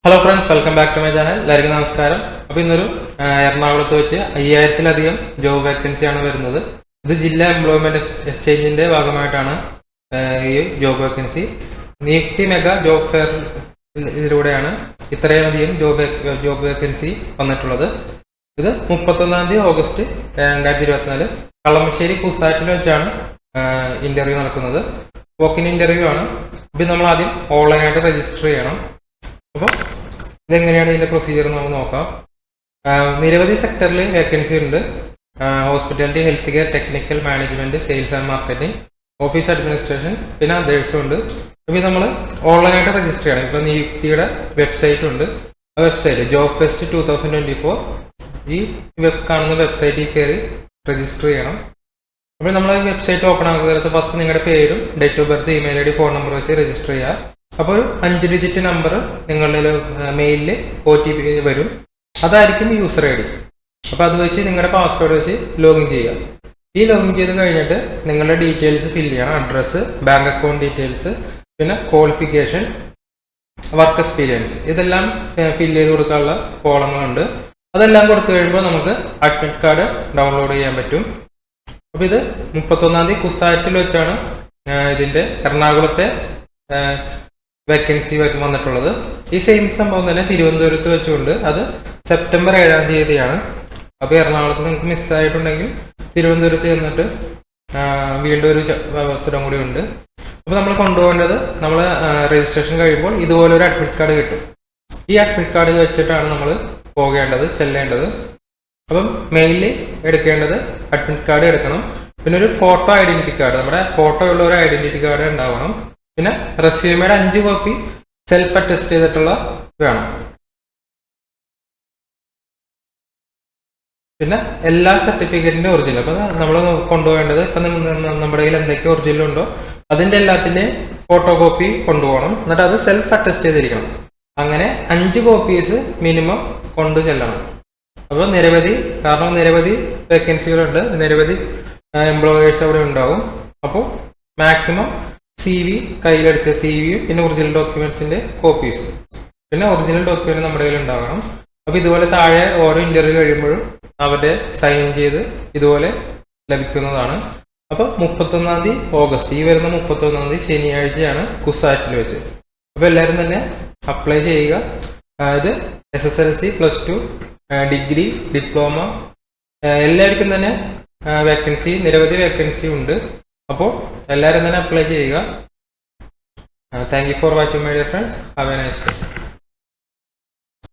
Hello friends, welcome back to my channel. എല്ലാവർക്കും നമസ്കാരം. അപ്പോൾ ഇന്നൊരു എറണാകുളത്ത് വെച്ച് 5000-ലധികം ജോബ് വേക്കൻസിയാണ് വരുന്നത്. ഇത് ജില്ലാ എംപ്ലോയ്മെന്റ് എക്സ്ചേഞ്ചിന്റെ ഭാഗമായിട്ടാണ് ഈ job vacancy. Niyukthi mega job fair ഇതിലൂടെയാണ് ഇത്രയധികം ജോബ് വേക്കൻസി വന്നിട്ടുള്ളത്. ഇത് 31 ഓഗസ്റ്റ് 2024 കളമശ്ശേരി കുസാറ്റിൽ വെച്ചാണ് ഇന്റർവ്യൂ നടക്കുന്നത്. വോക്കിൻ ഇന്റർവ്യൂ ആണ്. ഇപ്പം നമ്മൾ ആദ്യം ഓൺലൈനായിട്ട് രജിസ്റ്റർ ചെയ്യണം. അപ്പോൾ ഇതെങ്ങനെയാണ് ഇതിൻ്റെ പ്രൊസീജിയർ നമുക്ക് നോക്കാം. നിരവധി സെക്ടറിൽ വേക്കൻസി ഉണ്ട്. Hospitality, health care, technical management, sales and marketing, office administration, പിന്നെ അതേഴ്സും ഉണ്ട്. അപ്പോൾ നമ്മൾ ഓൺലൈനായിട്ട് രജിസ്റ്റർ ചെയ്യണം. ഇപ്പോൾ നിയുക്തിയുടെ വെബ്സൈറ്റ് ഉണ്ട്. ആ വെബ്സൈറ്റ് ജോബ് ഫെസ്റ്റ് 2024 ഈ കാണുന്ന വെബ്സൈറ്റിൽ കയറി രജിസ്റ്റർ ചെയ്യണം. അപ്പോൾ നമ്മൾ വെബ്സൈറ്റ് ഓപ്പൺ ആക്കുന്ന നേരത്ത് ഫസ്റ്റ് നിങ്ങളുടെ പേരും date of birth, email I D, phone number വെച്ച് രജിസ്റ്റർ ചെയ്യുക. അപ്പോൾ ഒരു 5 ഡിജിറ്റ് നമ്പർ നിങ്ങളുടെ മെയിലിൽ OTP വരും. അതായിരിക്കും യൂസർ ഐ ഡി. അപ്പോൾ അത് വെച്ച് നിങ്ങളുടെ പാസ്വേഡ് വെച്ച് ലോഗിൻ ചെയ്യുക. ഈ ലോഗിൻ ചെയ്ത് കഴിഞ്ഞിട്ട് നിങ്ങളുടെ ഡീറ്റെയിൽസ് ഫില്ല് ചെയ്യണം. അഡ്രസ്സ്, ബാങ്ക് അക്കൗണ്ട് ഡീറ്റെയിൽസ്, പിന്നെ ക്വാളിഫിക്കേഷൻ, വർക്ക് എക്സ്പീരിയൻസ്, ഇതെല്ലാം ഫില്ല് ചെയ്ത് കൊടുക്കാനുള്ള കോളങ്ങളുണ്ട്. അതെല്ലാം കൊടുത്തു കഴിയുമ്പോൾ നമുക്ക് അഡ്മിറ്റ് കാർഡ് ഡൗൺലോഡ് ചെയ്യാൻ പറ്റും. അപ്പോൾ ഇത് 31 കുസാറ്റിൽ വെച്ചാണ് ഇതിൻ്റെ എറണാകുളത്തെ വേക്കൻസി വന്നിട്ടുള്ളത്. ഈ സെയിം സംഭവം തന്നെ തിരുവനന്തപുരത്ത് വെച്ചുകൊണ്ട് അത് സെപ്റ്റംബർ 7 അപ്പോൾ എറണാകുളത്ത് നിങ്ങൾക്ക് മിസ്സായിട്ടുണ്ടെങ്കിൽ തിരുവനന്തപുരത്ത് ചെന്നിട്ട് വീണ്ടും ഒരു അവസരം കൂടി ഉണ്ട്. അപ്പോൾ നമ്മൾ കൊണ്ടുപോകേണ്ടത്, നമ്മൾ രജിസ്ട്രേഷൻ കഴിയുമ്പോൾ ഇതുപോലൊരു അഡ്മിറ്റ് കാർഡ് കിട്ടും. ഈ അഡ്മിറ്റ് കാർഡ് വെച്ചിട്ടാണ് നമ്മൾ ചെല്ലേണ്ടത്. അപ്പം മെയിലിൽ എടുക്കേണ്ടത് അഡ്മിറ്റ് കാർഡ് എടുക്കണം. പിന്നെ ഒരു ഫോട്ടോ ഐഡന്റിറ്റി കാർഡ്, നമ്മുടെ ഫോട്ടോ ഉള്ള ഒരു ഐഡന്റിറ്റി കാർഡ് ഉണ്ടാവണം. പിന്നെ റെസ്യൂമയുടെ 5 കോപ്പി സെൽഫ് അറ്റസ്റ്റ് ചെയ്തിട്ടുള്ള വേണം. പിന്നെ എല്ലാ സർട്ടിഫിക്കറ്റിന്റെ ഒറിജിനൽ, അപ്പോൾ നമ്മൾ കൊണ്ടുപോകേണ്ടത് ഇപ്പം നമ്മുടെ കയ്യിൽ എന്തൊക്കെ ഒറിജിനൽ ഉണ്ടോ അതിൻ്റെ എല്ലാത്തിൻ്റെയും ഫോട്ടോ കോപ്പി കൊണ്ടുപോകണം. എന്നിട്ട് അത് സെൽഫ് അറ്റസ്റ്റ് ചെയ്തിരിക്കണം. അങ്ങനെ 5 കോപ്പീസ് മിനിമം കൊണ്ടു ചെല്ലണം. അപ്പോൾ നിരവധി വേക്കൻസികളുണ്ട്, നിരവധി എംപ്ലോയേഴ്സ് അവിടെ ഉണ്ടാകും. അപ്പോൾ മാക്സിമം CV കയ്യിലെടുത്ത CVയും പിന്നെ ഒറിജിനൽ ഡോക്യുമെന്റ്സിന്റെ കോപ്പീസ്, പിന്നെ ഒറിജിനൽ ഡോക്യുമെന്റ് നമ്മുടെ കയ്യിൽ ഉണ്ടാകണം. അപ്പോൾ ഇതുപോലെ താഴെ ഓരോ ഇന്റർവ്യൂ കഴിയുമ്പോഴും അവരുടെ സൈൻ ചെയ്ത് ഇതുപോലെ ലഭിക്കുന്നതാണ്. അപ്പോൾ 31 ഓഗസ്റ്റ്, ഈ വരുന്ന 31 ശനിയാഴ്ചയാണ് കുസാറ്റിൽ വെച്ച്. അപ്പോൾ എല്ലാവരും തന്നെ അപ്ലൈ ചെയ്യുക. ഇത് SSLC, +2, ഡിഗ്രി, ഡിപ്ലോമ, എല്ലാവർക്കും തന്നെ നിരവധി വേക്കൻസി ഉണ്ട്. അപ്പോൾ എല്ലാവരും തന്നെ അപ്ലൈ ചെയ്യുക. Thank you for watching my dear friends. Have A nice day.